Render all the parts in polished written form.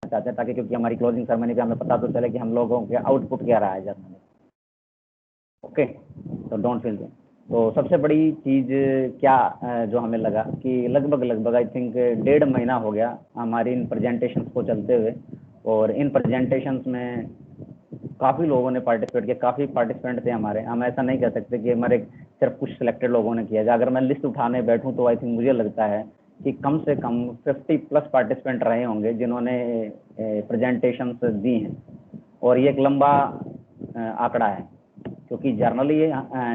चाहते हैं, ताकि क्योंकि हमारी क्लोजिंग सेरेमनी पे हमें पता तो चले कि हम लोगों के आउटपुट क्या रहा है जर्नली। ओके, तो डोंट फील। तो सबसे बड़ी चीज़ क्या जो हमें लगा कि लगभग आई थिंक 1.5 महीना हो गया हमारी इन प्रेजेंटेशंस को चलते हुए, और इन प्रेजेंटेशंस में काफ़ी लोगों ने पार्टिसिपेट किया, काफ़ी पार्टिसिपेंट थे हमारे। हम ऐसा नहीं कह सकते कि हमारे सिर्फ कुछ सिलेक्टेड लोगों ने किया। अगर मैं लिस्ट उठाने बैठूं तो आई थिंक मुझे लगता है कि कम से कम 50+ पार्टिसिपेंट रहे होंगे जिन्होंने प्रेजेंटेशंस दी हैं, और ये एक लंबा आंकड़ा है, क्योंकि जर्नली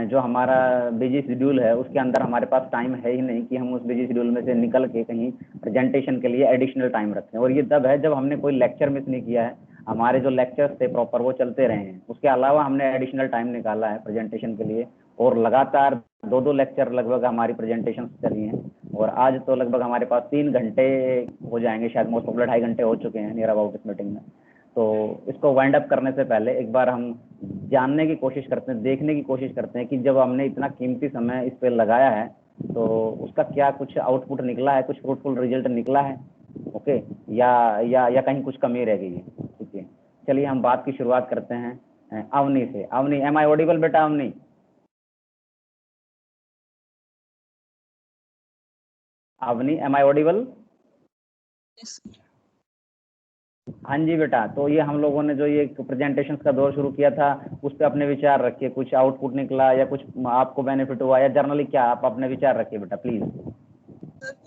जो हमारा बिजी शेड्यूल है उसके अंदर हमारे पास टाइम है ही नहीं कि हम उस बिजी शेड्यूल में से निकल के कहीं प्रेजेंटेशन के लिए एडिशनल टाइम रखें। और ये तब है जब हमने कोई लेक्चर मिस नहीं किया है, हमारे जो लेक्चर्स थे प्रॉपर वो चलते रहे हैं, उसके अलावा हमने एडिशनल टाइम निकाला है प्रेजेंटेशन के लिए, और लगातार 2-2 लेक्चर लगभग हमारी प्रेजेंटेशन चली हैं, और आज तो लगभग हमारे पास 3 घंटे हो जाएंगे, शायद मोस्ट ऑफ 2.5 घंटे हो चुके हैं नियर अबाउट इस मीटिंग में। तो इसको वाइंड अप करने से पहले एक बार हम जानने की कोशिश करते हैं, देखने की कोशिश करते हैं कि जब हमने इतना कीमती समय इस पर लगाया है तो उसका क्या कुछ आउटपुट निकला है, कुछ फ्रूटफुल रिजल्ट निकला है। ओके, या कहीं कुछ कमी रह गई है। ठीक है, चलिए हम बात की शुरुआत करते हैं अवनी से। अवनी, एम आई ऑडिबल बेटा? Avani, Avani, am I audible? हाँ जी बेटा, तो ये हम लोगों ने जो ये प्रेजेंटेशन का दौर शुरू किया था उस पर अपने विचार रखिए, कुछ आउटपुट निकला या कुछ आपको बेनिफिट हुआ, या जर्नली क्या आप अपने विचार रखिए बेटा प्लीज।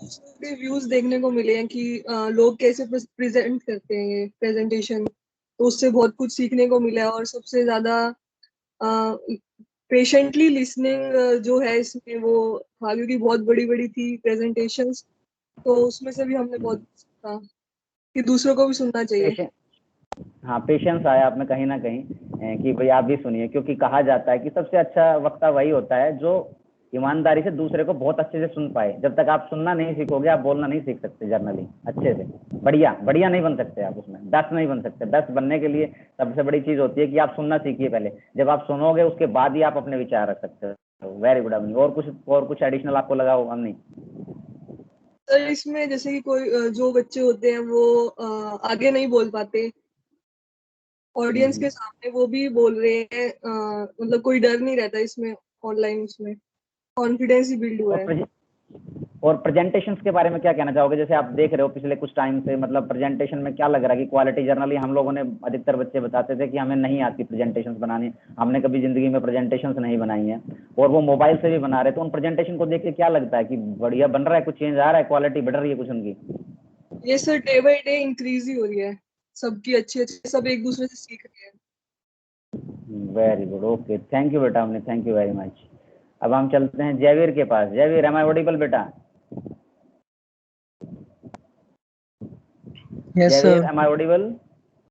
सर व्यूज देखने को मिले हैं कि लोग कैसे प्रेजेंट करते हैं ये प्रेजेंटेशन, तो उससे बहुत कुछ सीखने को मिला है। और सबसे ज्यादा पेशेंटली लिसनिंग जो है इसमें वो था, क्योंकि बहुत बड़ी बड़ी थी प्रेजेंटेशंस, तो उसमें से भी हमने बहुत सीखा कि दूसरों को भी सुनना चाहिए। हाँ, पेशेंस आया आप में कहीं ना कहीं कि भाई आप भी सुनिए, क्योंकि कहा जाता है कि सबसे अच्छा वक्ता वही होता है जो ईमानदारी से दूसरे को बहुत अच्छे से सुन पाए। जब तक आप सुनना नहीं सीखोगे आप बोलना नहीं सीख सकते जर्नली अच्छे से। बढ़िया बढ़िया नहीं बन सकते आप उसमें, बेस्ट नहीं बन सकते। बेस्ट बनने के लिए सबसे बड़ी चीज होती है कि आप सुनना सीखिए पहले, जब आप सुनोगे उसके बाद ही आप अपने विचार रख सकते हो। Very good Avani. और कुछ एडिशनल आपको लगा हो अवनी? सर इसमें जैसे कि कोई जो बच्चे होते हैं वो आगे नहीं बोल पाते ऑडियंस के सामने, वो भी बोल रहे हैं, मतलब कोई डर नहीं रहता इसमें, ऑनलाइन उसमें कॉन्फिडेंस ही बिल्ड हुआ है। और प्रेजेंटेशंस के बारे में क्या कहना चाहोगे? जैसे आप देख रहे हो पिछले कुछ टाइम से, मतलब प्रेजेंटेशन में क्या लग रहा है कि क्वालिटी, जर्नली हम लोगों ने, अधिकतर बच्चे बताते थे कि हमें नहीं आती प्रेजेंटेशंस बनानी, हमने कभी जिंदगी में प्रेजेंटेशंस नहीं बनाई हैं, और वो मोबाइल से भी बना रहे। तो उन प्रेजेंटेशन को देख के क्या लगता है कि बढ़िया बन रहा है, कुछ चेंज आ रहा है, क्वालिटी बढ़ रही है कुछ उनकी? ये sir day by day increase ही हो रही है, सबकी अच्छी अच्छी, सब एक दूसरे से सीख रहे हैं। Very good, okay, thank you बेटा, हमने थैंक यू वेरी मच। अब हम चलते हैं जयवीर के पास। जयवीर, एम आई ऑडिबल बेटा? Yes Jayveer, sir. Am I audible?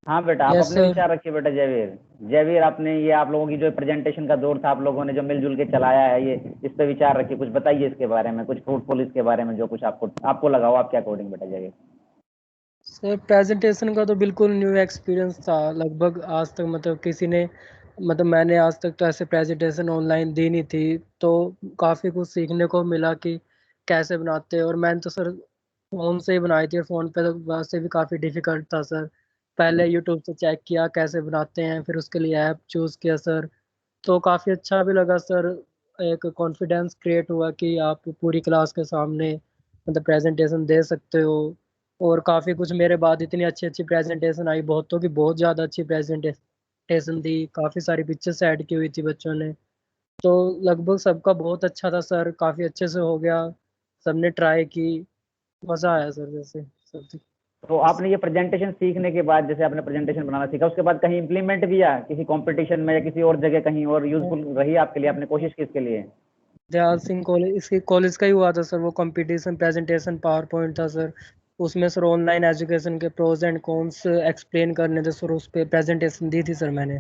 हाँ बेटा, आप यस अपने सर। विचार रखिए बेटा। जयवीर, जयवीर, आपने ये आप लोगों की जो प्रेजेंटेशन का दौर था, आप लोगों ने जो मिलजुल के चलाया है, ये इस पे विचार रखिए, कुछ बताइए इसके बारे में, कुछ फ्रूटफुल इसके बारे में जो कुछ आपको लगाओ आपके अकॉर्डिंग बेटा। जयवीर सर प्रेजेंटेशन का तो बिल्कुल न्यू एक्सपीरियंस था। लगभग आज तक मैंने आज तक तो ऐसे प्रेजेंटेशन ऑनलाइन दी नहीं थी, तो काफ़ी कुछ सीखने को मिला कि कैसे बनाते हैं। और मैंने तो सर फ़ोन से ही बनाई थी, फ़ोन पे तो वैसे भी काफ़ी डिफ़िकल्ट था सर। पहले यूट्यूब से चेक किया कैसे बनाते हैं, फिर उसके लिए ऐप चूज़ किया सर। तो काफ़ी अच्छा भी लगा सर। एक कॉन्फिडेंस क्रिएट हुआ कि आप पूरी क्लास के सामने प्रेजेंटेशन दे सकते हो। और काफ़ी कुछ मेरे बाद इतनी अच्छी अच्छी प्रेजेंटेशन आई, बहुतों की बहुत ज़्यादा अच्छी प्रेजेंटेशन दी, काफ़ी सारी पिक्चर्स ऐड की हुई थी बच्चों ने। तो लगभग सबका बहुत अच्छा था सर, काफ़ी अच्छे से हो गया, सबने ट्राई की, मज़ा आया सर। जैसे सब तो आपने ये प्रेजेंटेशन सीखने के बाद, जैसे आपने प्रेजेंटेशन बनाना सीखा, उसके बाद कहीं इंप्लीमेंट भी किया किसी कंपटीशन में या किसी और जगह, कहीं और यूजफुल रही आपके लिए, आपने कोशिश की इसके लिए? दयाल सिंह कॉलेज, इसके कॉलेज का ही हुआ था सर वो कंपटीशन, प्रेजेंटेशन पावर पॉइंट था सर। उसमें सर ऑनलाइन एजुकेशन के प्रोज एंड कॉन्स एक्सप्लेन करने थे सर, उस पर प्रेजेंटेशन दी थी सर मैंने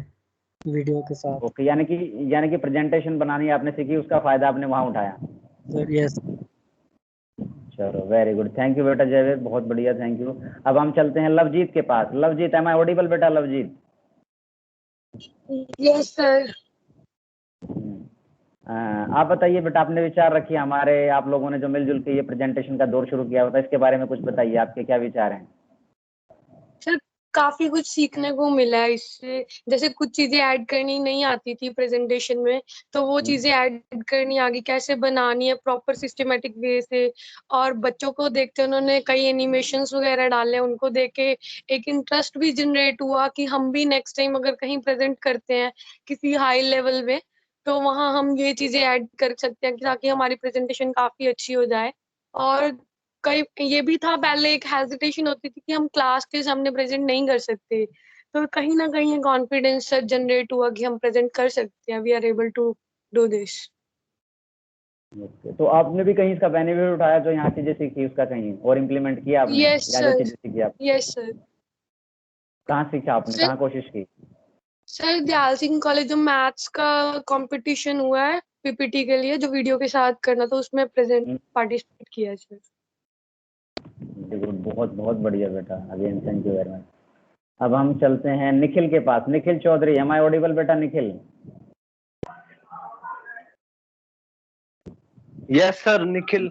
वीडियो के साथ। ओके, यानी कि प्रेजेंटेशन बनानी आपने सीखी, उसका फायदा आपने वहाँ उठाया। Sir yes. चलो वेरी गुड, थैंक यू बेटा जयवीर, बहुत बढ़िया, थैंक यू। अब हम चलते हैं लवजीत के पास। लवजीत, एम आई ऑडिबल बेटा? लवजीत? Yes sir. आप बताइए बेटा, अपने विचार रखिए। हमारे आप लोगों ने जो मिलजुल के ये प्रेजेंटेशन का दौर शुरू किया होता है, इसके बारे में कुछ बताइए, आपके क्या विचार हैं? सर काफी कुछ सीखने को मिला है इससे। जैसे कुछ चीजें ऐड करनी नहीं आती थी प्रेजेंटेशन में, तो वो चीजें ऐड करनी आ गई, कैसे बनानी है प्रॉपर सिस्टमेटिक वे से। और बच्चों को देखते उन्होंने कई एनिमेशंस वगैरह डाले, उनको देख के एक इंटरेस्ट भी जनरेट हुआ कि हम भी नेक्स्ट टाइम अगर कहीं प्रेजेंट करते हैं किसी हाई लेवल में, तो वहां हम ये चीजें ऐड कर सकते हैं ताकि हमारी प्रेजेंटेशन काफी अच्छी हो जाए। और कई ये भी था, पहले एक हेजिटेशन होती थी कि हम क्लास के सामने प्रेजेंट नहीं कर सकते, तो कहीं ना कहीं कॉन्फिडेंस जनरेट हुआ कि हम प्रेजेंट कर सकते हैं, we are able to do this. Okay, तो आपने भी कहीं इसका बेनिफिट उठाया, जो यहाँ चीजें सीखी उसका कहीं और इम्प्लीमेंट किया आपने, यस या जो सर, चीजें सीखी आप यस सर। कहाँ सीखा आपने, सर कहाँ कोशिश की? सर दयाल सिंह कॉलेज जो मैथ्स का कंपटीशन हुआ है पीपीटी के लिए, जो वीडियो के साथ करना था, उसमें प्रेजेंट पार्टिसिपेट किया है सर। बिल्कुल, बहुत बहुत बढ़िया बेटा, again thank you very much. अब हम चलते हैं निखिल के पास। Nikhil Chaudhary, am I audible बेटा? निखिल? Yes sir, Nikhil.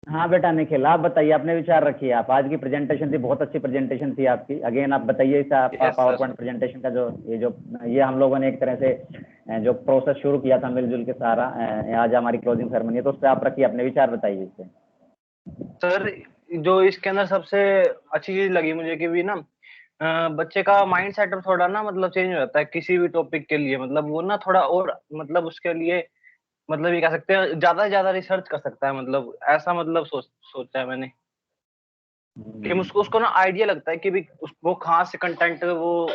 हाँ बेटा निखिल, आप बताइए, अपने विचार रखिए। आप आज की प्रेजेंटेशन थी, बहुत अच्छी प्रेजेंटेशन थी आपकी। अगेन आप बताइए इस आपका Yes, power sir. Point presentation का ये हम लोगों ने एक तरह से जो प्रोसेस शुरू किया था मिलजुल के सारा, आज हमारी क्लोजिंग सेरेमनी है, तो उस पर आप रखिए, अपने विचार बताइए इस पे। सर जो इसके अंदर सबसे अच्छी चीज लगी मुझे कि भी ना बच्चे का माइंड सेटअप थोड़ा ना मतलब चेंज हो जाता है किसी भी टॉपिक के लिए। मतलब वो ना थोड़ा और मतलब उसके लिए मतलब ये कह सकते हैं ज्यादा से ज्यादा रिसर्च कर सकता है। मतलब ऐसा मतलब सोचा है मैंने कि उसको उसको ना आइडिया लगता है कि भी उसको कहाँ से कंटेंट वो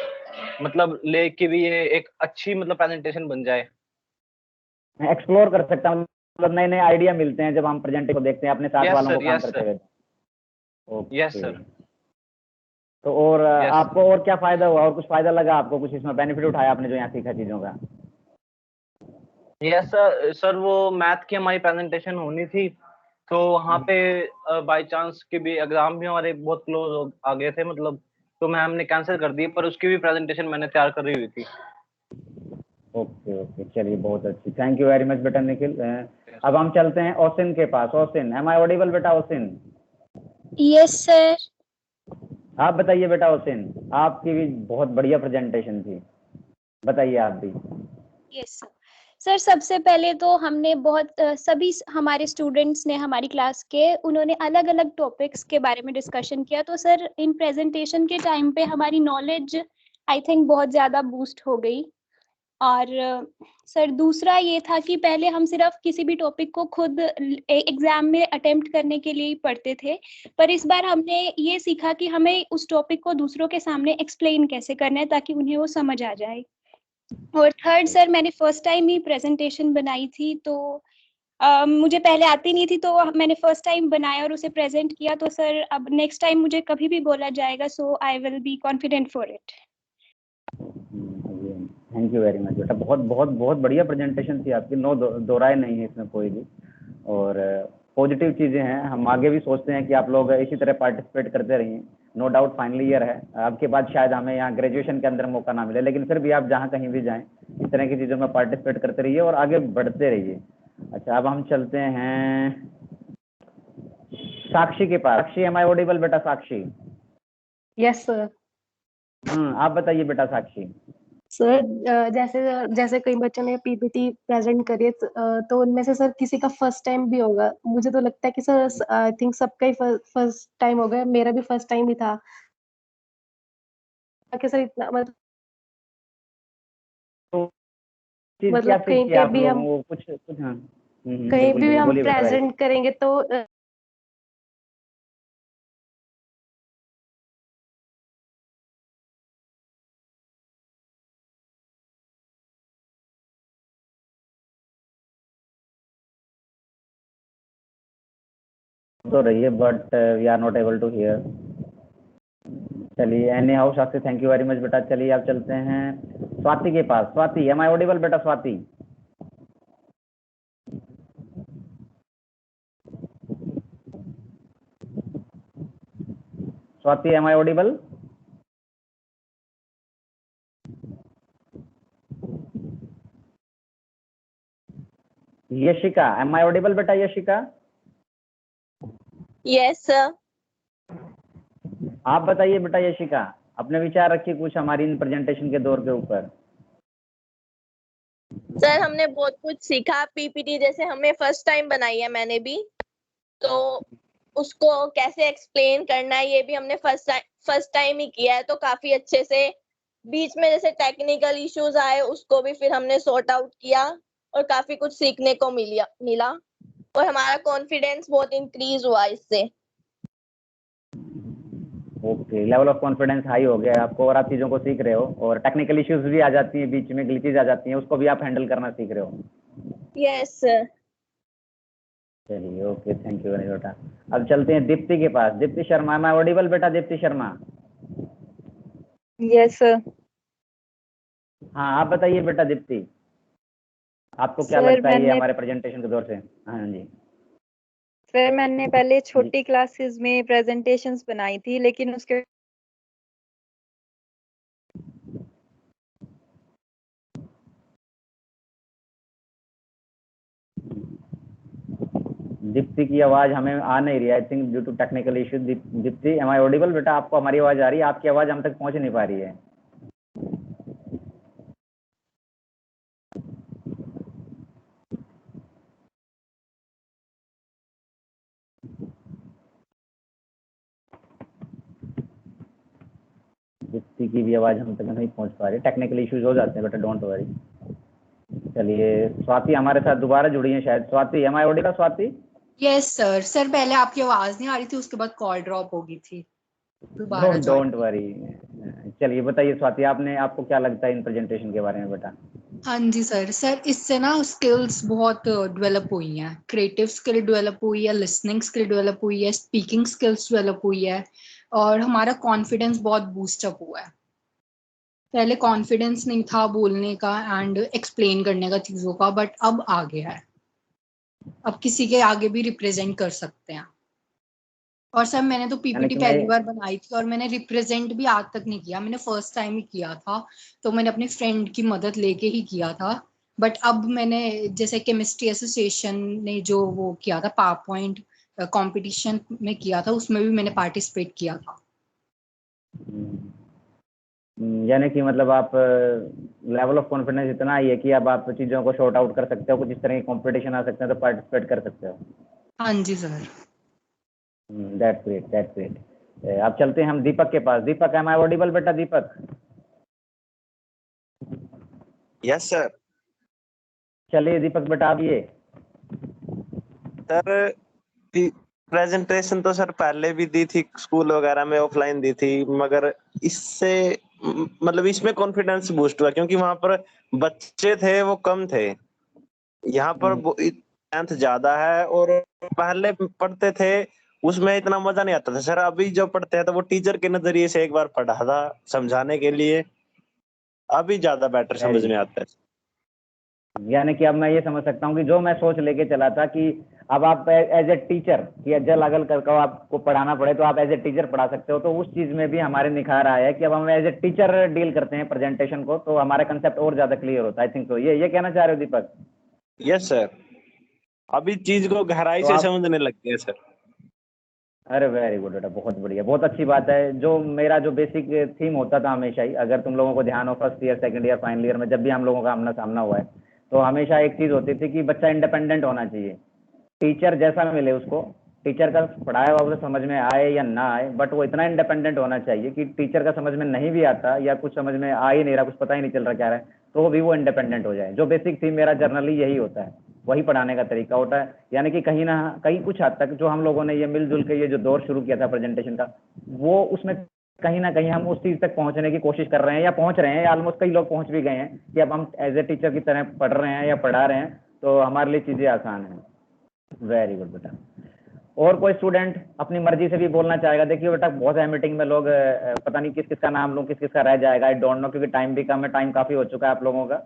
मतलब ले के भी ये एक अच्छी मतलब प्रेजेंटेशन बन जाए। एक्सप्लोर कर सकता हूँ, मतलब नए नए आइडिया मिलते हैं जब हम प्रेजेंटेशन को देखते हैं अपने साथ Yes, वालों sir. को काम Yes, करते sir. हुए। Yes, okay, sir. तो और Yes. आपको और क्या फायदा हुआ, और कुछ फायदा लगा आपको, कुछ इसमें बेनिफिट उठाया आपने जो यहाँ सीखा चीजों का? Yes sir. सर वो मैथ की हमारी प्रेजेंटेशन होनी थी, तो वहाँ पे बाय चांस के भी एग्जाम भी हमारे बहुत क्लोज आ गए थे मतलब, तो मैम ने कैंसिल कर दी, पर उसकी भी प्रेजेंटेशन मैंने तैयार करी हुई थी। ओके ओके, चलिए बहुत अच्छी, थैंक यू वेरी मच बेटा निखिल। अब हम चलते हैं ओसिन के पास। ओसिन, एम आई ऑडिबल बेटा? ओसिन? Yes sir. आप बताइए बेटा ओसिन, आपकी भी बहुत बढ़िया प्रेजेंटेशन थी, बताइए आप भी। Yes sir. सर सबसे पहले तो हमने सभी हमारे स्टूडेंट्स ने, हमारी क्लास के, उन्होंने अलग अलग टॉपिक्स के बारे में डिस्कशन किया। तो सर इन प्रेजेंटेशन के टाइम पे हमारी नॉलेज आई थिंक बहुत ज़्यादा बूस्ट हो गई। और सर दूसरा ये था कि पहले हम सिर्फ किसी भी टॉपिक को खुद एग्जाम में अटेम्प्ट करने के लिए ही पढ़ते थे, पर इस बार हमने ये सीखा कि हमें उस टॉपिक को दूसरों के सामने एक्सप्लेन कैसे करना है ताकि उन्हें वो समझ आ जाए। और थर्ड सर, मैंने फर्स्ट टाइम ही प्रेजेंटेशन बनाई थी, तो मुझे पहले आती नहीं थी, तो मैंने फर्स्ट टाइम बनाया और उसे प्रेजेंट किया। तो सर अब नेक्स्ट टाइम मुझे कभी भी बोला जाएगा, so I will be confident for it. Thank you very much बेटा, बहुत बहुत बहुत बढ़िया प्रेजेंटेशन थी आपकी, नो दो राय नहीं है इसमें कोई भी। और पॉजिटिव चीज़ें हैं, हम आगे भी सोचते हैं कि आप लोग इसी तरह पार्टिसिपेट करते रहिए। नो डाउट फाइनल ईयर है आपके बाद, शायद हमें यहाँ ग्रेजुएशन के अंदर मौका ना मिले, लेकिन फिर भी आप जहाँ कहीं भी जाएं इस तरह की चीज़ों में पार्टिसिपेट करते रहिए और आगे बढ़ते रहिए। अच्छा, अब हम चलते हैं साक्षी के पास। साक्षी, एम आई ऑडिबल बेटा? साक्षी? Yes sir. आप बताइए बेटा साक्षी। सर जैसे जैसे कई बच्चों ने पीपीटी प्रेजेंट करी है, तो उनमें से सर किसी का फर्स्ट टाइम भी होगा। मुझे तो लगता है कि सर आई थिंक सबका ही फर्स्ट टाइम होगा, मेरा भी फर्स्ट टाइम ही था कि सर इतना मतलब कहीं सीखी पे आप भी लोगों हम को कुछ कुछ? हाँ, कहीं बिल्कुल भी बिल्कुल, हम बोलिए बेटा। प्रेजेंट करेंगे तो तो रही है, but we are not able to hear. चलिए, anyhow Sakshi, thank you very much बेटा। चलिए आप चलते हैं स्वाति के पास। स्वाति, एम आई ऑडिबल बेटा? Swati? Swati, am I audible? Yashika, am I audible बेटा? यशिका? Yes sir. आप बताइए बेटा यशिका। अपने विचार रखिए कुछ हमारी इन प्रेजेंटेशन के दौर के ऊपर। सर हमने बहुत कुछ सीखा, पीपीटी जैसे हमें फर्स्ट टाइम बनाई है मैंने भी, तो उसको कैसे एक्सप्लेन करना है ये भी हमने फर्स्ट टाइम ही किया है, तो काफी अच्छे से। बीच में जैसे टेक्निकल इश्यूज आए उसको भी फिर हमने सॉर्ट आउट किया और काफी कुछ सीखने को मिला और हमारा कॉन्फिडेंस बहुत इंक्रीज हुआ इससे। Okay, level of confidence high हो गया है आपको और आप चीज़ों को सीख रहे हो, और टेक्निकल इश्यूज भी आ जाती हैं, बीच में ग्लिचेज आ जाती हैं, उसको भी आप हैंडल करना सीख रहे हो। Yes sir. चलिए ओके, थैंक यू वेरी बेटा। अब चलते हैं दीप्ति के पास। दीप्ति शर्मा, मैं ऑडिबल बेटा? दीप्ति शर्मा। Yes sir. हाँ आप बताइए बेटा दीप्ति, आपको क्या सर लगता है ये मैंने हमारे प्रेजेंटेशन के दौर से? हाँ जी सर मैंने पहले जी। छोटी क्लासेस में प्रेजेंटेशंस बनाई थी, लेकिन उसके दीप्ति की आवाज हमें आ नहीं रही है, I think due to technical issue. Deepti am I audible बेटा? आपको हमारी आवाज आ रही है? आपकी आवाज हम तक पहुंच नहीं पा रही है। दीप्ति की भी आवाज हम तक नहीं पहुंच पा रही, टेक्निकल इश्यूज हो जाते हैं बेटा, डोंट वरी। चलिए स्वाति हमारे साथ दोबारा जुड़ी है शायद। Swati am I audible? Swati? Yes sir. Sir पहले आपकी आवाज नहीं आ रही थी, उसके बाद कॉल ड्रॉप हो गई थी, दोबारा डोंट वरी। चलिए बताइए स्वाति, आपको क्या लगता है इन प्रेजेंटेशन के बारे में बेटा? हाँ जी सर। सर इससे ना स्किल्स बहुत डेवलप हुई हैं, क्रिएटिव स्किल डेवलप हुई है, लिसनिंग स्किल डेवलप हुई है, स्पीकिंग स्किल्स डेवलप हुई है, और हमारा कॉन्फिडेंस बहुत बूस्टअप हुआ है। पहले कॉन्फिडेंस नहीं था बोलने का एंड एक्सप्लेन करने का चीज़ों का, बट अब आ गया है, अब किसी के आगे भी रिप्रेजेंट कर सकते हैं। और सर मैंने तो पीपीटी पहली बार बनाई थी और मैंने रिप्रेजेंट भी आज तक नहीं किया, मैंने फर्स्ट टाइम ही किया था, तो मैंने अपने फ्रेंड की मदद लेके ही किया था। बट अब मैंने जैसे केमिस्ट्री एसोसिएशन ने जो वो किया था पावर पॉइंट कॉम्पिटिशन में किया था, उसमें भी मैंने पार्टिसिपेट किया था। यानी कि मतलब आप लेवल ऑफ कॉन्फिडेंस इतना ही है कि अब आप चीज़ों को शॉर्ट आउट कर सकते हो, कुछ इस तरह की कॉम्पिटिशन आ सकते हैं तो पार्टिसिपेट कर सकते हो। हाँ जी sir. That's great, that's great. अब चलते हैं हम दीपक के पास। दीपक एम आई ऑडिबल बेटा? दीपक? Yes sir. चलिए दीपक बेटा आप ये। सर प्रेजेंटेशन तो सर पहले भी दी थी स्कूल वगैरह में, ऑफलाइन दी थी, मगर इससे मतलब इसमें कॉन्फिडेंस बूस्ट हुआ क्योंकि वहां पर बच्चे थे वो कम थे, यहाँ पर स्ट्रेंथ ज्यादा है। और पहले पढ़ते थे उसमें इतना मजा नहीं आता था सर, अभी जो पढ़ते हैं तो वो टीचर के नजरिए से एक बार पढ़ा था समझाने के लिए, अभी ज्यादा बेटर समझ में आता है। यानी कि अब मैं ये समझ सकता हूँ कि जो मैं सोच लेके चला था कि अब आप एज ए टीचर कि जल अगल कर आपको पढ़ाना पड़े तो आप एज ए टीचर पढ़ा सकते हो, तो उस चीज में भी हमारे निखार आया है कि अब हम एज ए टीचर डील करते हैं प्रेजेंटेशन को, तो हमारा कंसेप्ट और ज्यादा क्लियर होता है। आई थिंक तो ये कहना चाह रहे हो दीपक? यस सर, अभी चीज को गहराई से समझने लग गए सर। अरे वेरी गुड बेटा, बहुत बढ़िया, बहुत अच्छी बात है। जो मेरा जो बेसिक थीम होता था हमेशा ही, अगर तुम लोगों को ध्यान हो first year second year final year में जब भी हम लोगों का आमना सामना हुआ है, तो हमेशा एक चीज होती थी कि बच्चा इंडिपेंडेंट होना चाहिए, टीचर जैसा मिले उसको, टीचर का पढ़ाया हुआ उसे समझ में आए या ना आए, बट वो इतना इंडिपेंडेंट होना चाहिए कि टीचर का समझ में नहीं भी आता या कुछ समझ में आ ही नहीं रहा, कुछ पता ही नहीं चल रहा क्या रहा है, तो भी वो इंडिपेंडेंट हो जाए। जो बेसिक थीम मेरा जर्नली यही होता है, वही पढ़ाने का तरीका होता है। यानी कि कहीं ना कहीं कुछ हद तक जो हम लोगों ने ये मिलजुल के ये जो दौर शुरू किया था प्रेजेंटेशन का, वो उसमें कहीं ना कहीं हम उस चीज तक पहुंचने की कोशिश कर रहे हैं या पहुंच रहे हैं, या ऑलमोस्ट कई लोग पहुंच भी गए हैं कि अब हम एज ए टीचर की तरह पढ़ रहे हैं या पढ़ा रहे हैं, तो हमारे लिए चीजें आसान हैं। वेरी गुड बेटा। और कोई स्टूडेंट अपनी मर्जी से भी बोलना चाहेगा? देखिए बेटा बहुत है मीटिंग में लोग, पता नहीं किस किस का नाम लूँ, किस किस का रह जाएगा, आई डोंट नो, क्योंकि टाइम भी कम है, टाइम काफी हो चुका है आप लोगों का।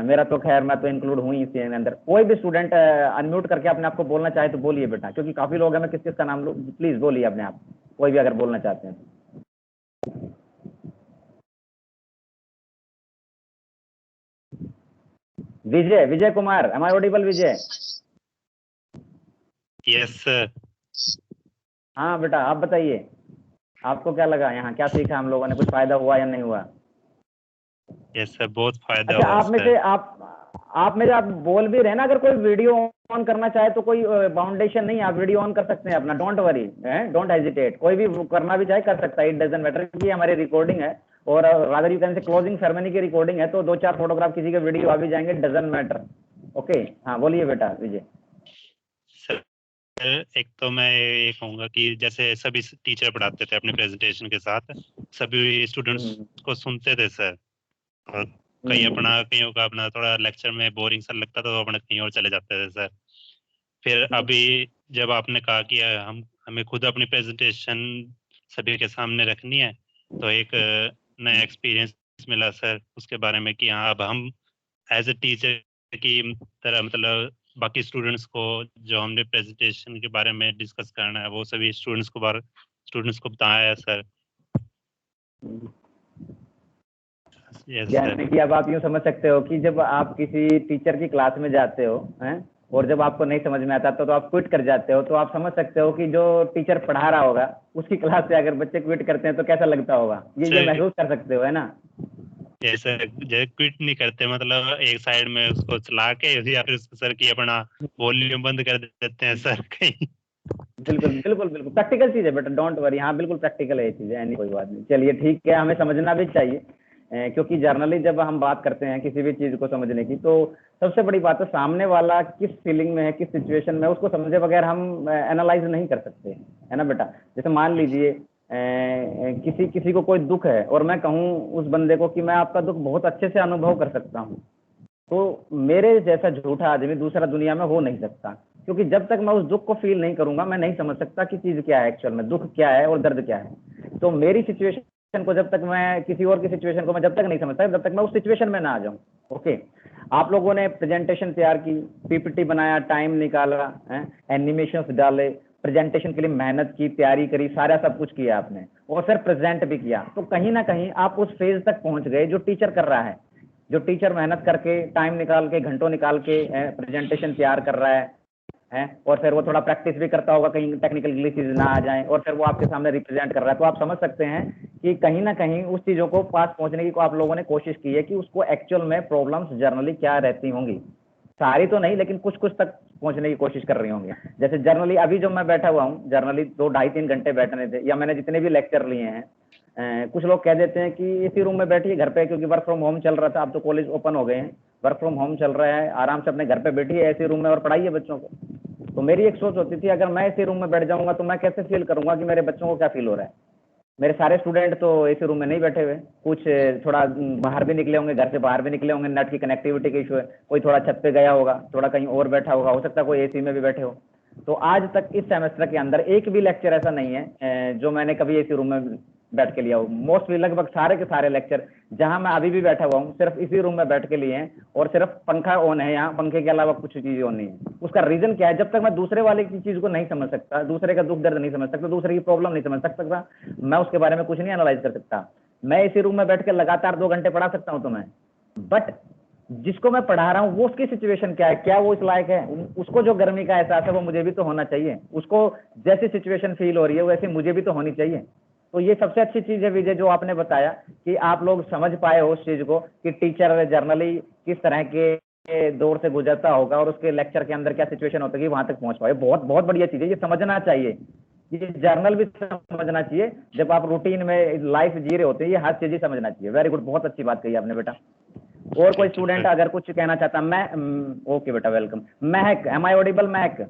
मेरा तो खैर मैं तो इंक्लूड हुई इसी के अंदर। कोई भी स्टूडेंट अनम्यूट करके अपने आप को बोलना चाहे तो बोलिए बेटा, क्योंकि काफी लोग हैं, मैं किस किस का नाम लूँ, प्लीज बोलिए अपने आप, कोई भी अगर बोलना चाहते हैं। Vijay, Vijay Kumar, am I audible? Vijay? Yes sir. हाँ बेटा आप बताइए। आपको क्या लगा, यहाँ क्या सीखा हम लोगों ने, कुछ फायदा हुआ या नहीं हुआ? यस सर, बहुत फायदा अच्छा, हुआ आप में सर। से आप में से आप बोल भी रहे ना, अगर कोई वीडियो ऑन करना चाहे तो कोई बाउंडेशन नहीं है, आप वीडियो ऑन कर सकते हैं अपना, डोंट वरी, डोंट हेजिटेट, कोई भी करना भी चाहे कर सकता है, इट डजंट मैटर, कि हमारी रिकॉर्डिंग है और rather you can say closing ceremony की रिकॉर्डिंग है, तो 2-4 फोटोग्राफ किसी के वीडियो आ भी जाएंगे, डजंट मैटर। ओके, हाँ बोलिए बेटा विजय। सर एक तो मैं ये कहूँगा कि जैसे सभी टीचर पढ़ाते थे अपने प्रेजेंटेशन के साथ, सभी स्टूडेंट्स को सुनते थे सर, और कईयों का अपना थोड़ा लेक्चर में बोरिंग सा लगता था तो अपना कहीं और चले जाते थे सर। फिर अभी जब आपने कहा कि हमें खुद अपनी प्रेजेंटेशन सभी के सामने रखनी है, तो एक नया एक्सपीरियंस मिला सर उसके बारे में कि हाँ अब हम एज ए टीचर की तरह मतलब बाकी स्टूडेंट्स को जो हमने प्रेजेंटेशन के बारे में डिस्कस करना है वो सभी स्टूडेंट्स को बताया है सर। यानी कि अब आप यूँ समझ सकते हो कि जब आप किसी टीचर की क्लास में जाते हो हैं और जब आपको नहीं समझ में आता तो आप क्विट कर जाते हो, तो आप समझ सकते हो कि जो टीचर पढ़ा रहा होगा उसकी क्लास से अगर बच्चे क्विट करते हैं तो कैसा लगता होगा, ये महसूस कर सकते हो, है ना? सर क्विट नहीं करते, मतलब एक साइड में उसको चला के या फिर सर की अपना वॉल्यूम बंद कर देते हैं सर कहीं। बिल्कुल बिल्कुल बिल्कुल प्रैक्टिकल चीज है बेटा, डोंट वरी, हाँ बिल्कुल प्रैक्टिकल है ये चीज है, कोई बात नहीं। चलिए ठीक है, हमें समझना भी चाहिए, क्योंकि जर्नली जब हम बात करते हैं किसी भी चीज को समझने की, तो सबसे बड़ी बात है सामने वाला किस फीलिंग में है, किस सिचुएशन में, उसको समझे बगैर हम एनालाइज नहीं कर सकते, है ना बेटा? जैसे मान लीजिए किसी को कोई दुख है और मैं कहूँ उस बंदे को कि मैं आपका दुख बहुत अच्छे से अनुभव कर सकता हूँ, तो मेरे जैसा झूठा आदमी दूसरा दुनिया में हो नहीं सकता, क्योंकि जब तक मैं उस दुख को फील नहीं करूंगा मैं नहीं समझ सकता कि चीज क्या है, एक्चुअल में दुख क्या है और दर्द क्या है। तो मेरी सिचुएशन को जब तक मैं किसी और की सिचुएशन को मैं जब तक नहीं समझता जब तक मैं उस सिचुएशन में ना आ जाऊं। ओके, आप लोगों ने प्रेजेंटेशन तैयार की, पीपीटी बनाया, टाइम निकाला, एनिमेशंस डाले, प्रेजेंटेशन के लिए मेहनत की, तैयारी करी, सारा सब कुछ किया आपने, और फिर प्रेजेंट भी किया, तो कहीं ना कहीं आप उस फेज तक पहुंच गए जो टीचर कर रहा है, जो टीचर मेहनत करके टाइम निकाल के घंटों निकाल के प्रेजेंटेशन तैयार कर रहा है, और फिर वो थोड़ा प्रैक्टिस भी करता होगा कहीं टेक्निकल ग्लिचेस ना आ जाए, और फिर वो आपके सामने रिप्रेजेंट कर रहा है। तो आप समझ सकते हैं कि कहीं ना कहीं उस चीज़ों को पास पहुंचने की आप लोगों ने कोशिश की है कि उसको एक्चुअल में प्रॉब्लम्स जर्नली क्या रहती होंगी, सारी तो नहीं लेकिन कुछ कुछ तक पहुंचने की कोशिश कर रही होंगी। जैसे जर्नली अभी जो मैं बैठा हुआ हूँ, जर्नली 2-2.5-3 घंटे बैठने थे, या मैंने जितने भी लेक्चर लिए हैं, कुछ लोग कह देते हैं कि इसी रूम में बैठिए घर पे, क्योंकि वर्क फ्रॉम होम चल रहा था, अब तो कॉलेज ओपन हो गए हैं, वर्क फ्रॉम होम चल रहा है, आराम से अपने घर पे बैठिए ऐसे रूम में और पढ़ाइए बच्चों को। तो मेरी एक सोच होती थी अगर मैं इसी रूम में बैठ जाऊंगा तो मैं कैसे फील करूंगा कि मेरे बच्चों को क्या फील हो रहा है। मेरे सारे स्टूडेंट तो इसी रूम में नहीं बैठे हुए, कुछ थोड़ा बाहर भी निकले होंगे, घर से बाहर भी निकले होंगे, नेट की कनेक्टिविटी का इशू है, कोई थोड़ा छत पे गया होगा, थोड़ा कहीं और बैठा होगा, हो सकता है कोई एसी में भी बैठे हो। तो आज तक इस सेमेस्टर के अंदर एक भी लेक्चर ऐसा नहीं है जो मैंने कभी एसी रूम में बैठ के लिया हो। मोस्टली लगभग सारे के सारे लेक्चर जहां मैं अभी भी बैठा हुआ हूँ सिर्फ इसी रूम में बैठ के लिए हैं, और सिर्फ पंखा ऑन है, यहाँ पंखे के अलावा कुछ चीज़ ऑन नहीं है। उसका रीजन क्या है, जब तक मैं दूसरे वाले की चीज़ को नहीं समझ सकता, दूसरे का दुख दर्द नहीं समझ सकता, दूसरे की प्रॉब्लम नहीं समझ सकता, मैं उसके बारे में कुछ नहीं एनालाइज कर सकता। मैं इसी रूम में बैठ के लगातार 2 घंटे पढ़ा सकता हूँ तुम्हें, बट जिसको मैं पढ़ा रहा हूँ वो उसकी सिचुएशन क्या है, क्या वो इस लायक है, उसको जो गर्मी का एहसास है वो मुझे भी तो होना चाहिए, उसको जैसी सिचुएशन फील हो रही है वैसे मुझे भी तो होनी चाहिए। तो ये सबसे अच्छी चीज़ है विजय जो आपने बताया कि आप लोग समझ पाए हो उस चीज़ को कि टीचर जर्नली किस तरह के दौर से गुजरता होगा और उसके लेक्चर के अंदर क्या सिचुएशन होती है वहां तक पहुंच पाए। बहुत बहुत बढ़िया चीज़ है, ये समझना चाहिए, ये जर्नल भी समझना चाहिए। जब आप रूटीन में लाइफ जी रहे होते हैं ये हर चीज़ ही समझना चाहिए। वेरी गुड, बहुत अच्छी बात कही आपने बेटा। और कोई स्टूडेंट अगर कुछ कहना चाहता, मैं ओके बेटा welcome. Mahak, M I Audible? महक,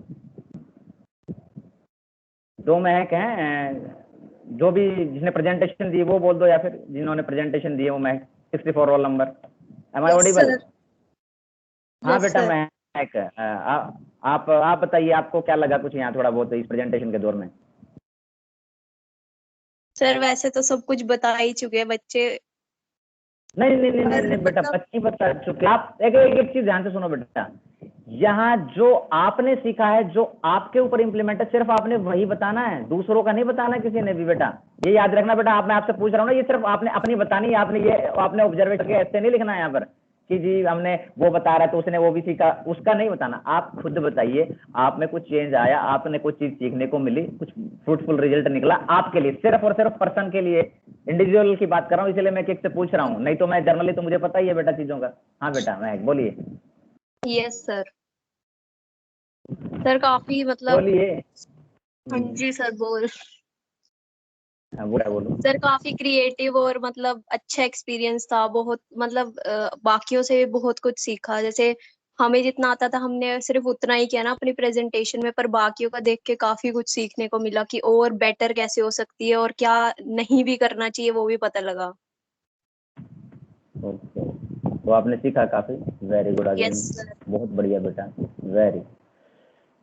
2 महक हैं, जो भी जिसने प्रेजेंटेशन दी वो बोल दो, या फिर जिन्होंने प्रेजेंटेशन दी है वो Mahak 64 roll number. Am I audible? हाँ बेटा महक, आप बताइए आपको क्या लगा कुछ यहाँ थोड़ा बहुत इस प्रेजेंटेशन के दौर में? सर वैसे तो सब कुछ बता ही चुके बच्चे। नहीं बेटा, बच्ची बता चुके। आप एक चीज ध्यान से सुनो बेटा, यहाँ जो आपने सीखा है, जो आपके ऊपर इम्प्लीमेंट है, सिर्फ आपने वही बताना है, दूसरों का नहीं बताना किसी ने भी बेटा। ये याद रखना बेटा, मैं आपसे पूछ रहा हूँ ना, ये सिर्फ आपने अपनी बतानी है, आपने ऑब्जर्वेशन के ऐसे नहीं लिखना है यहाँ पर जी हमने वो बता रहा है तो उसने वो भी सीखा, उसका नहीं बताना, आप खुद बताइए आप में कुछ चेंज आया, आपने कुछ चीज सीखने को मिली, कुछ फ्रूटफुल रिजल्ट निकला आपके लिए, सिर्फ और सिर्फ पर्सन के लिए, इंडिविजुअल की बात कर रहा हूँ, इसलिए मैं एक से पूछ रहा हूँ, नहीं तो मैं जनरली तो मुझे पता ही है बेटा चीजों का। हाँ बेटा मैं बोलिए। Yes sir. सर काफी मतलब बोलिए। हाँ जी सर बोल बोलो। सर काफी क्रिएटिव और मतलब अच्छा एक्सपीरियंस था, बहुत मतलब बाकियों से बहुत कुछ सीखा। जैसे हमें जितना आता था हमने सिर्फ उतना ही किया ना अपनी प्रेजेंटेशन में, पर बाकियों का देख के काफी कुछ सीखने को मिला कि और बेटर कैसे हो सकती है और क्या नहीं भी करना चाहिए वो भी पता लगा। ओके, तो आपने सीखा काफी, very good again. Yes sir. बहुत बढ़िया बेटा, वेरी।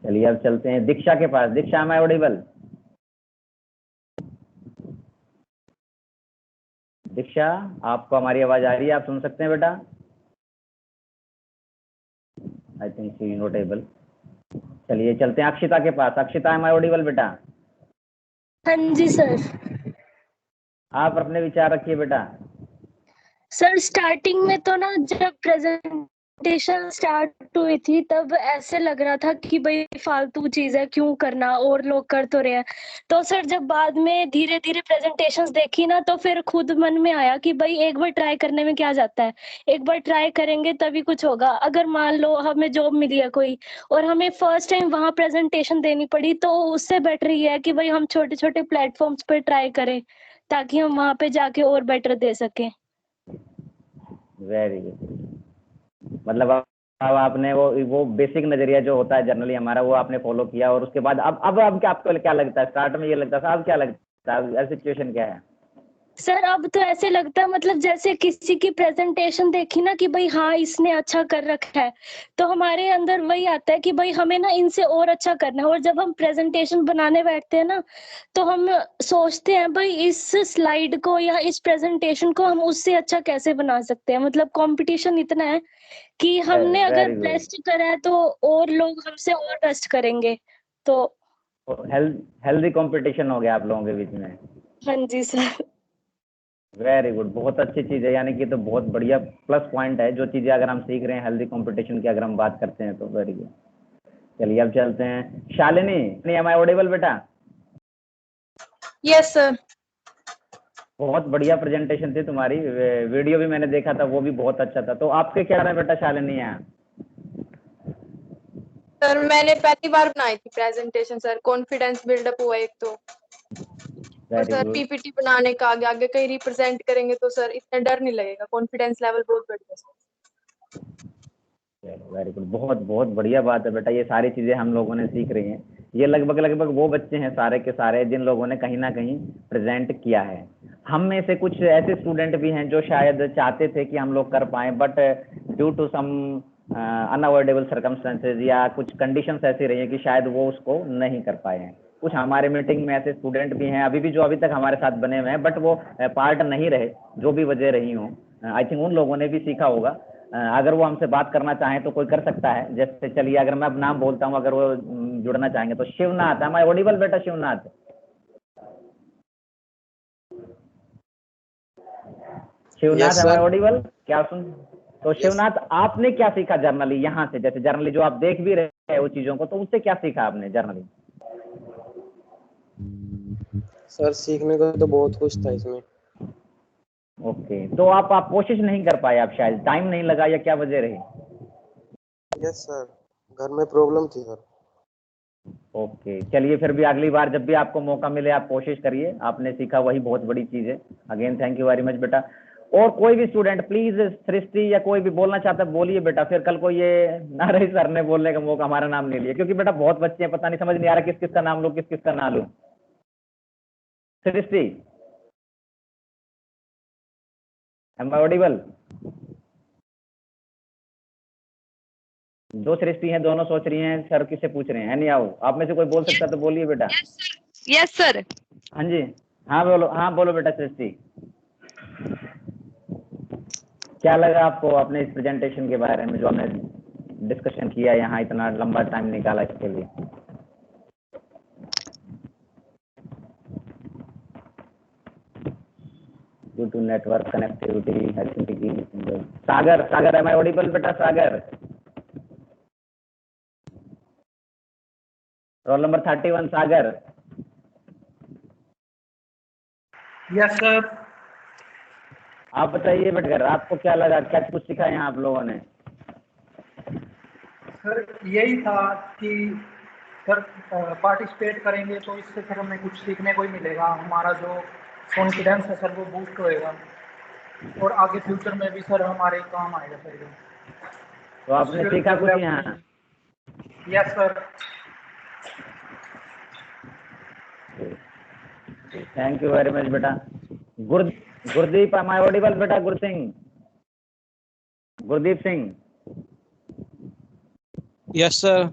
चलिए अब चलते हैं दीक्षा के पास। दीक्षा एम आई ऑडिबल? दीक्षा आपको हमारी आवाज आ रही है, आप सुन सकते हैं बेटा? I think she not able. चलिए चलते हैं अक्षिता के पास। अक्षिता एम आई ऑडिबल बेटा? हाँ जी सर। आप अपने विचार रखिए बेटा। सर स्टार्टिंग में तो ना जब प्रेजेंटेशन स्टार्ट हुई थी तब ऐसे लग रहा था कि भाई फालतू चीज है क्यों करना, और लोग कर तो रहे हैं। तो सर जब बाद में धीरे धीरे प्रेजेंटेशंस देखी ना तो फिर खुद मन में आया कि भाई एक बार ट्राई करने में क्या जाता है, एक बार ट्राई करेंगे तभी कुछ होगा। अगर मान लो हमें जॉब मिली है कोई और हमें फर्स्ट टाइम वहां प्रेजेंटेशन देनी पड़ी तो उससे बेटर ये है कि भाई हम छोटे छोटे प्लेटफॉर्म्स पर ट्राई करें ताकि हम वहां पे जाके और बेटर दे सकें। Very good. मतलब अब आपने वो बेसिक नजरिया जो होता है जनरली हमारा वो आपने फॉलो किया, और उसके बाद अब क्या आपको क्या लगता है? स्टार्ट में ये लगता था, अब क्या लगता है? अब सिचुएशन क्या है? सर अब तो ऐसे लगता है मतलब जैसे किसी की प्रेजेंटेशन देखी ना कि भाई हाँ इसने अच्छा कर रखा है तो हमारे अंदर वही आता है कि भाई हमें ना इनसे और अच्छा करना है। और जब हम प्रेजेंटेशन बनाने बैठते हैं ना तो हम सोचते हैं भाई इस स्लाइड को या इस प्रेजेंटेशन को हम उससे अच्छा कैसे बना सकते हैं। मतलब कंपटीशन इतना है कि हमने अगर वेरी गुड। बेस्ट करा है तो और लोग हमसे और बेस्ट करेंगे। तो हेल्दी कंपटीशन हो गया आप लोगों के बीच में। हाँ जी सर। वेरी गुड, बहुत अच्छी चीज है, यानी कि तो बहुत बढ़िया प्लस पॉइंट है जो चीजें अगर हम सीख रहे हैं हेल्दी कंपटीशन की अगर हम बात करते हैं तो वेरी गुड। चलिए अब चलते हैं शालिनी। एम आई ऑडिबल बेटा? Yes sir. बहुत बढ़िया प्रेजेंटेशन थी तुम्हारी, वीडियो भी मैंने देखा था, वो भी बहुत अच्छा था। तो आपके क्या रहे बेटा शालिनी यहाँ? सर मैंने पहली बार बनाई थी प्रेजेंटेशन सर, कॉन्फिडेंस बिल्डअप हुआ एक तो। और वेरी सर गुड, पीपीटी बनाने का आगे आगे कहीं रिप्रेजेंट करेंगे तो सर इतना डर नहीं लगेगा, कॉन्फिडेंस लेवल बहुत बढ़ गया सर। वेरी गुड, बहुत बहुत बढ़िया बात है बेटा। ये सारी चीजें हम लोगों ने सीख रही हैं। ये लगभग वो बच्चे हैं सारे के सारे जिन लोगों ने कहीं ना कहीं प्रेजेंट किया है। हम में से कुछ ऐसे स्टूडेंट भी हैं जो शायद चाहते थे कि हम लोग कर पाएं, but due to some unavoidable circumstances या कुछ कंडीशंस ऐसी रही हैं कि शायद वो उसको नहीं कर पाए हैं। कुछ हमारे मीटिंग में ऐसे स्टूडेंट भी हैं अभी भी जो अभी तक हमारे साथ बने हुए हैं, बट वो पार्ट नहीं रहे, जो भी वजह रही हो। आई थिंक उन लोगों ने भी सीखा होगा। अगर वो हमसे बात करना चाहें तो कोई कर सकता है। जैसे चलिए अगर मैं अब नाम बोलता हूँ, अगर वो जुड़ना चाहेंगे तो शिवनाथ। एम आई ऑडिबल बेटा? Shivnath, Shivnath am I audible? क्या सुन? तो शिवनाथ आपने क्या सीखा जर्नली यहाँ से? जैसे जर्नली जो आप देख भी रहे हैं वो चीजों को, तो उससे क्या सीखा आपने जर्नली? सर सीखने को तो बहुत कुछ था इसमें। ओके, तो आप कोशिश नहीं कर पाए, आप शायद टाइम नहीं लगा या क्या वजह रही? यस सर, घर में प्रॉब्लम थी सर। ओके, चलिए फिर भी अगली बार जब भी आपको मौका मिले आप कोशिश करिए। आपने सीखा वही बहुत बड़ी चीज है। Again thank you very much बेटा। और कोई भी स्टूडेंट प्लीज सृष्टि या कोई भी बोलना चाहता है बोलिए बेटा, फिर कल को ये ना रही सर ने बोलने का मौका हमारा नाम नहीं लिया, क्योंकि बेटा बहुत बच्चे हैं, पता नहीं समझ नहीं आ रहा किस किस का नाम लूं किस किस का ना लूं। सृष्टि एम आई ऑडिबल? दो सृष्टि हैं, दोनों सोच रही हैं सर किससे पूछ रहे हैं। नहीं आओ, आप में से कोई बोल सकता है तो बोलिए बेटा। Yes sir. हाँ जी, हाँ बोलो बेटा सृष्टि। क्या लगा आपको अपने इस प्रेजेंटेशन के बारे में जो हमने डिस्कशन किया यहाँ, इतना लंबा टाइम निकाला इसके लिए? Due to network connectivity. Sagar, Sagar am I audible बेटा? Sagar, roll number 31, Sagar. Yes sir. आप बताइए बेटा, आपको क्या लगा, क्या कुछ सीखा यहाँ आप लोगों ने? सर यही था कि सर पार्टिसिपेट करेंगे तो इससे फिर हमें कुछ सीखने को ही मिलेगा, हमारा जो कॉन्फिडेंस है सर वो बूस्ट होएगा और आगे फ्यूचर में भी सर हमारे काम आएगा सर ये। तो आपने सीखा कुछ यहाँ? Yes sir. Thank you very much बेटा। गुरदीप एम आई ऑडिबल बेटा? गुरदीप सिंह। Yes sir.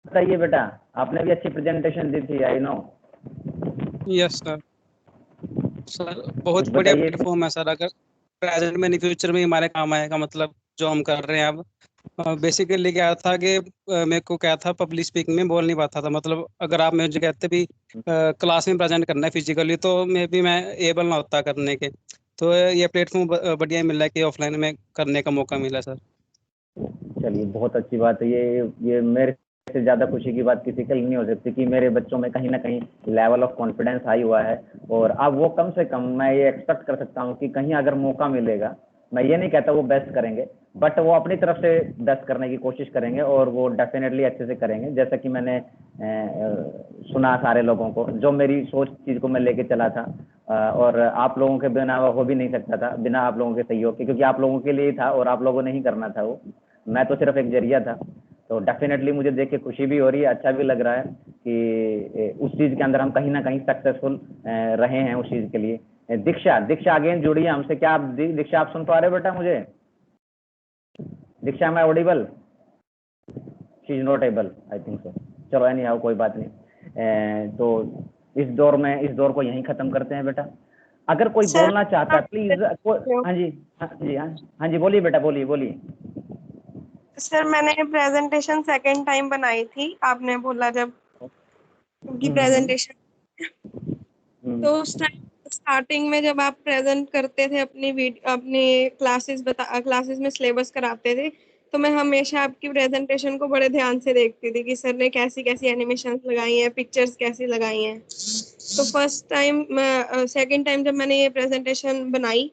बताइए बेटा, आपने भी अच्छी प्रेजेंटेशन दी थी, I know. Yes sir. Sir बहुत बढ़िया प्लेटफॉर्म है सर, अगर प्रेजेंट में नहीं फ्यूचर में हमारे काम आएगा, मतलब जो हम कर रहे हैं अब। बेसिकली क्या था कि मेरे को क्या था, पब्लिक स्पीकिंग में बोल नहीं पाता था, मतलब अगर आप मुझे कहते भी क्लास में प्रेजेंट करना है फिजिकली तो मैं एबल ना होता करने के। तो ये प्लेटफॉर्म बढ़िया मिला है कि ऑफलाइन में करने का मौका मिला सर। चलिए बहुत अच्छी बात है। ये मेरे से ज़्यादा खुशी की बात किसी के लिए नहीं हो सकती कि मेरे बच्चों में कहीं ना कहीं लेवल ऑफ कॉन्फिडेंस हाई हुआ है। और अब वो कम से कम मैं ये एक्सपेक्ट कर सकता हूँ कि कहीं अगर मौका मिलेगा, मैं ये नहीं कहता वो बेस्ट करेंगे, बट वो अपनी तरफ से बेस्ट करने की कोशिश करेंगे और वो डेफिनेटली अच्छे से करेंगे। जैसा कि मैंने सुना सारे लोगों को, जो मेरी सोच चीज़ को मैं लेके चला था, और आप लोगों के बिना हो भी नहीं सकता था, बिना आप लोगों के सहयोग के, क्योंकि आप लोगों के लिए ही था और आप लोगों ने ही करना था वो, मैं तो सिर्फ एक जरिया था। तो डेफिनेटली मुझे देख के खुशी भी हो रही है, अच्छा भी लग रहा है कि उस चीज़ के अंदर हम कहीं ना कहीं सक्सेसफुल रहे हैं उस चीज़ के लिए। दीक्षा अगेन जुड़ी है हमसे। क्या आप दीक्षा आप सुन पा रहे हो बेटा मुझे? दीक्षा मैं Audible? She is not able, I think so. चलो एनी हाउ, कोई बात नहीं। तो इस दौर को यहीं खत्म करते हैं बेटा। अगर कोई बोलना चाहता है प्लीज। हाँ जी बोलिए बेटा, बोलिए। सर मैंने प्रेजेंटेशन सेकंड टाइम बनाई थी, आपने बोला जब की प्रेजेंटेशन, तो उस टाइम स्टार्टिंग में जब आप प्रेजेंट करते थे अपनी क्लासेस में सिलेबस कराते थे, तो मैं हमेशा आपकी प्रेजेंटेशन को बड़े ध्यान से देखती थी कि सर ने कैसी कैसी एनिमेशंस लगाई हैं, पिक्चर्स कैसी लगाई हैं। तो सेकंड टाइम जब मैंने ये प्रेजेंटेशन बनाई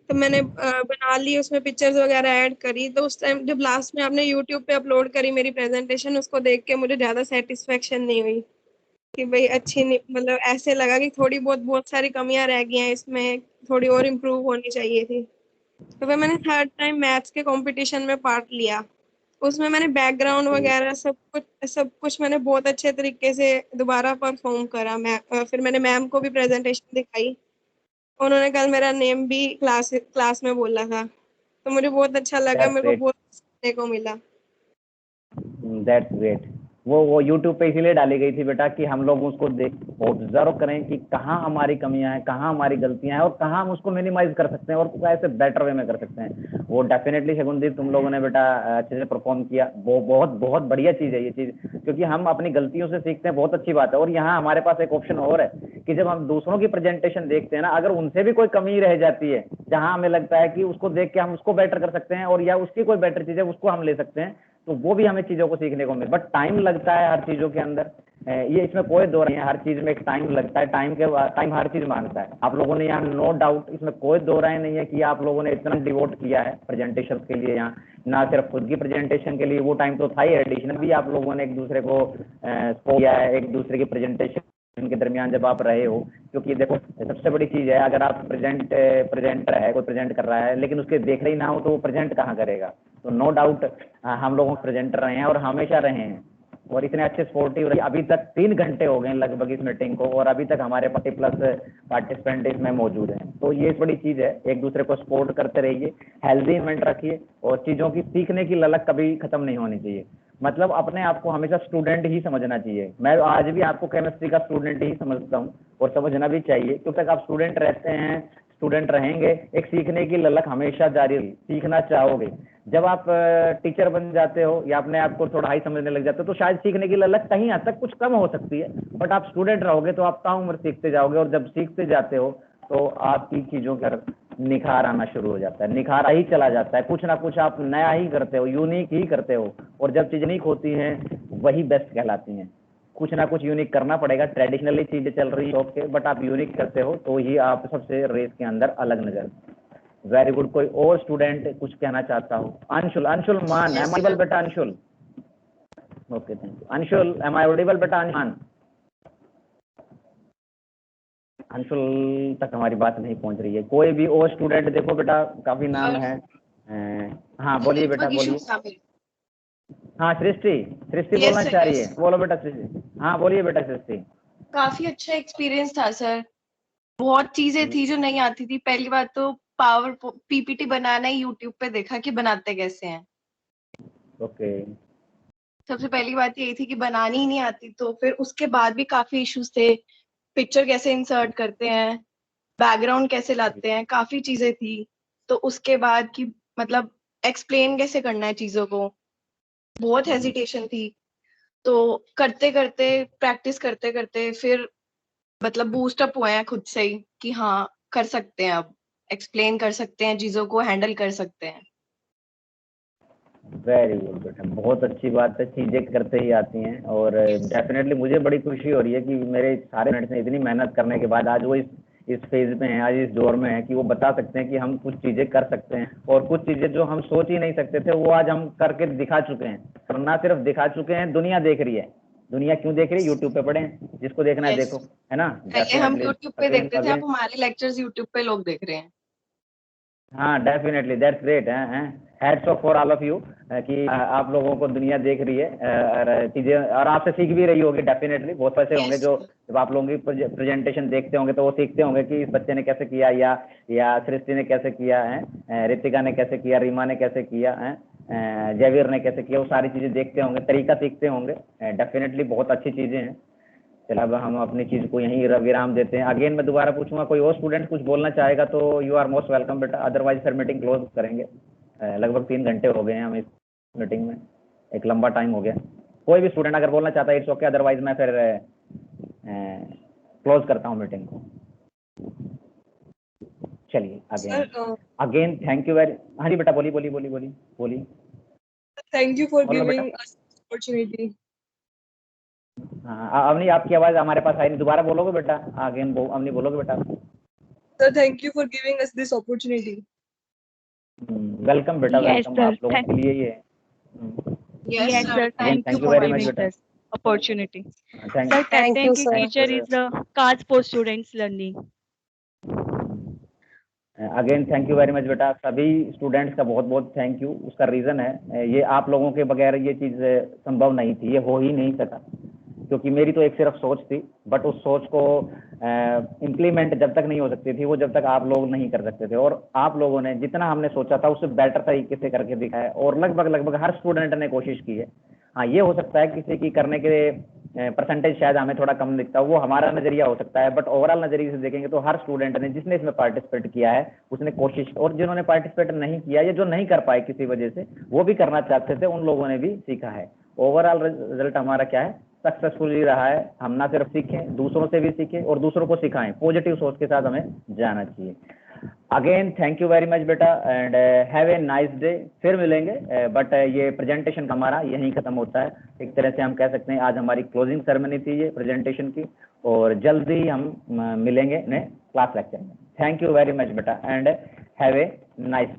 तो मैंने बना ली, उसमें पिक्चर्स वगैरह ऐड करी। तो उस टाइम जब लास्ट में आपने यूट्यूब पे अपलोड करी मेरी प्रेजेंटेशन, उसको देख के मुझे ज़्यादा सेटिस्फेक्शन नहीं हुई कि भाई अच्छी नहीं, मतलब ऐसे लगा कि बहुत सारी कमियां रह गई हैं इसमें, थोड़ी और इम्प्रूव होनी चाहिए थी। तो फिर मैंने थर्ड टाइम मैथ्स के कंपटीशन में पार्ट लिया, उसमें मैंने बैकग्राउंड वगैरह सब कुछ मैंने बहुत अच्छे तरीके से दोबारा परफॉर्म करा। फिर मैंने मैम को भी प्रेजेंटेशन दिखाई, उन्होंने कल मेरा नेम भी क्लास में बोला था, तो मुझे बहुत अच्छा लगा, मेरे को बहुत सीखने को मिला। That's great. वो YouTube पे इसीलिए डाली गई थी बेटा कि हम लोग उसको ऑब्जर्व करें कि कहाँ हमारी कमियां हैं, कहाँ हमारी गलतियां हैं और कहाँ हम उसको मिनिमाइज कर सकते हैं और कैसे बेटर वे में कर सकते हैं। वो डेफिनेटली शगुनदीप तुम लोगों ने बेटा अच्छे से परफॉर्म किया। वो बहुत बढ़िया चीज़ है ये चीज़, क्योंकि हम अपनी गलतियों से सीखते हैं, बहुत अच्छी बात है। और यहाँ हमारे पास एक ऑप्शन और है कि जब हम दूसरों की प्रेजेंटेशन देखते हैं ना, अगर उनसे भी कोई कमी रह जाती है जहाँ हमें लगता है कि उसको देख के हम उसको बेटर कर सकते हैं और या उसकी कोई बेटर चीज़ है उसको हम ले सकते हैं, तो वो भी हमें चीज़ों को सीखने को मिले। बट टाइम लगता है हर चीज़ों के अंदर, ये इसमें कोई दो नहीं है, हर चीज़ में एक टाइम लगता है, टाइम हर चीज़ मांगता है। आप लोगों ने यहाँ नो डाउट, इसमें कोई दो राय नहीं है कि आप लोगों ने इतना डिवोट किया है प्रेजेंटेशन के लिए। यहाँ ना सिर्फ खुद की प्रेजेंटेशन के लिए वो टाइम तो था ही, एडिशनल भी आप लोगों ने एक दूसरे को किया है, एक दूसरे की प्रेजेंटेशन के दरमियान जब आप रहे हो। क्योंकि देखो सबसे बड़ी चीज़ है, अगर आप प्रेजेंटर है, कोई प्रेजेंट कर रहा है लेकिन उसके देख रही ना हो तो वो प्रेजेंट कहाँ करेगा। तो नो डाउट हम लोगों को प्रेजेंटर रहे हैं और हमेशा रहे हैं और इतने अच्छे स्पोर्टिव रहे। अभी तक 3 घंटे हो गए लगभग इस मीटिंग को और अभी तक हमारे 40+ पार्टिसिपेंट इसमें मौजूद हैं। तो ये बड़ी चीज़ है, एक दूसरे को सपोर्ट करते रहिए, हेल्दी इवेंट रखिए और चीज़ों की सीखने की ललक कभी खत्म नहीं होनी चाहिए। मतलब अपने आप को हमेशा स्टूडेंट ही समझना चाहिए। मैं आज भी आपको केमिस्ट्री का स्टूडेंट ही समझता हूँ और समझना भी चाहिए, क्योंकि तक आप स्टूडेंट रहते हैं, स्टूडेंट रहेंगे, एक सीखने की ललक हमेशा जारी रही, सीखना चाहोगे। जब आप टीचर बन जाते हो या अपने आप को थोड़ा हाई समझने लग जाते हो तो शायद सीखने की ललक कहीं हद तक कुछ कम हो सकती है, बट आप स्टूडेंट रहोगे तो आप ताउम्र सीखते जाओगे और जब सीखते जाते हो तो आपकी चीज़ों का निखार आना शुरू हो जाता है, निखार ही चला जाता है, कुछ ना कुछ आप नया ही करते हो, यूनिक ही करते हो। और जब चीज़ यूनिक होती हैं वही बेस्ट कहलाती हैं। कुछ ना कुछ यूनिक करना पड़ेगा, ट्रेडिशनली चीज़ें चल रही है ओके, बट आप यूनिक करते हो तो ही आप सबसे रेस के अंदर अलग नजर। Very good. कोई और स्टूडेंट कुछ कहना चाहता हो? अंशुल, अंशुल मान, एम आई ऑडिबल बेटा? Anshul, okay thank you. Anshul, am I audible बेटा? अंशुल, अंशुल तक हमारी बात नहीं पहुंच रही है। कोई भी और स्टूडेंट देखो बेटा, काफी नाम है। हाँ बोलिए बेटा, बोलिए। हाँ सृष्टि, सृष्टि बोलना चाह रही है, बोलो बेटा सृष्टि। हाँ बोलिए बेटा सृष्टि। काफी अच्छा एक्सपीरियंस था सर। बहुत चीजें थी जो नहीं आती थी। पहली बात तो पावर पीपीटी बनाना ही यूट्यूब पे देखा कि बनाते कैसे हैं। ओके। सबसे पहली बात यही थी कि बनानी ही नहीं आती, तो फिर उसके बाद भी काफी इश्यूज थे। पिक्चर कैसे इंसर्ट करते हैं, बैकग्राउंड कैसे लाते हैं, काफी चीजें थी। तो उसके बाद कि मतलब एक्सप्लेन कैसे करना है चीजों को, बहुत हेजिटेशन थी। तो करते करते प्रैक्टिस करते करते फिर मतलब बूस्ट अप हुए हैं खुद से ही कि हाँ कर सकते हैं, अब एक्सप्लेन कर सकते हैं, चीजों को हैंडल कर सकते हैं। वेरी गुड बेटा, बहुत अच्छी बात है, चीजें करते ही आती हैं। और डेफिनेटली मुझे बड़ी खुशी हो रही है कि मेरे सारे फ्रेंड्स ने इतनी मेहनत करने के बाद आज वो इस फेज में है, आज इस दौर में है कि वो बता सकते हैं कि हम कुछ चीजें कर सकते हैं। और कुछ चीजें जो हम सोच ही नहीं सकते थे वो आज हम करके दिखा चुके हैं। और ना सिर्फ दिखा चुके हैं, दुनिया देख रही है। दुनिया क्यों देख रही है? यूट्यूब पे पढ़े, जिसको देखना है देखो, है ना। पहले हम यूट्यूब पे देखते थे, अब हमारे लेक्चर्स यूट्यूब पे लोग देख रहे हैं। हाँ definitely, that's great. Hats off for all of you कि आप लोगों को दुनिया देख रही है और चीजें, और आपसे सीख भी रही होगी। डेफिनेटली बहुत ऐसे होंगे जो जब आप लोगों की प्रेजेंटेशन देखते होंगे तो वो सीखते होंगे कि इस बच्चे ने कैसे किया, या सृष्टि ने कैसे किया है, रितिका ने कैसे किया, रीमा ने कैसे किया है, जयवीर ने कैसे किया। वो सारी चीजें देखते होंगे, तरीका सीखते होंगे। डेफिनेटली बहुत अच्छी चीजें हैं। चलो अब हम अपनी चीज को यहीं विराम देते हैं। अगेन मैं दोबारा पूछूंगा, कोई और स्टूडेंट कुछ बोलना चाहेगा तो यू आर मोस्ट वेलकम बेटा, अदरवाइज फिर मीटिंग क्लोज करेंगे। लगभग 3 घंटे हो गए हैं हम इस मीटिंग में, एक लंबा टाइम हो गया। कोई भी स्टूडेंट अगर बोलना चाहता है इट्स ओके, अदरवाइज मैं फिर क्लोज करता हूँ मीटिंग को। चलिए again again thank you very. हाँ जी बेटा, बोलिए बोलिए बोलिए बोलिए बोलिए। Thank you for giving us opportunity. हाँ अवनी, आपकी आवाज हमारे पास आई नहीं, दोबारा बोलोगे बेटा? अगेन अवनी बोलोगे बेटा? Sir thank you for giving us this opportunity. Welcome बेटा, वेलकम। आप लोगों के लिए ये Yes, sir. Thank you for giving this opportunity. Sir, कहते हैं कि teacher is the cause for students learning. Again thank you very much बेटा। सभी स्टूडेंट्स का बहुत बहुत थैंक यू। उसका रीज़न है ये, आप लोगों के बगैर ये चीज़ संभव नहीं थी, ये हो ही नहीं सका। क्योंकि मेरी तो एक सिर्फ सोच थी, बट उस सोच को इम्प्लीमेंट जब तक नहीं हो सकती थी वो जब तक आप लोग नहीं कर सकते थे। और आप लोगों ने जितना हमने सोचा था उससे बेटर तरीके से करके दिखाया, और लगभग हर स्टूडेंट ने कोशिश की है। हाँ ये हो सकता है किसी की करने के परसेंटेज शायद हमें थोड़ा कम दिखता है, वो हमारा नजरिया हो सकता है, बट ओवरऑल नजरिए से देखेंगे तो हर स्टूडेंट ने जिसने इसमें पार्टिसिपेट किया है उसने कोशिश, और जिन्होंने पार्टिसिपेट नहीं किया या जो नहीं कर पाए किसी वजह से, वो भी करना चाहते थे, उन लोगों ने भी सीखा है। ओवरऑल रिजल्ट हमारा क्या है? सक्सेसफुली रहा है। हम ना सिर्फ सीखें, दूसरों से भी सीखें और दूसरों को सिखाएं। पॉजिटिव सोच के साथ हमें जाना चाहिए। Again thank you very much बेटा and have a nice day. फिर मिलेंगे, बट ये प्रेजेंटेशन हमारा यहीं खत्म होता है। एक तरह से हम कह सकते हैं आज हमारी क्लोजिंग सेरेमनी थी ये प्रेजेंटेशन की, और जल्द ही हम मिलेंगे नए क्लास लेक्चर में। थैंक यू वेरी मच बेटा एंड हैव ए नाइस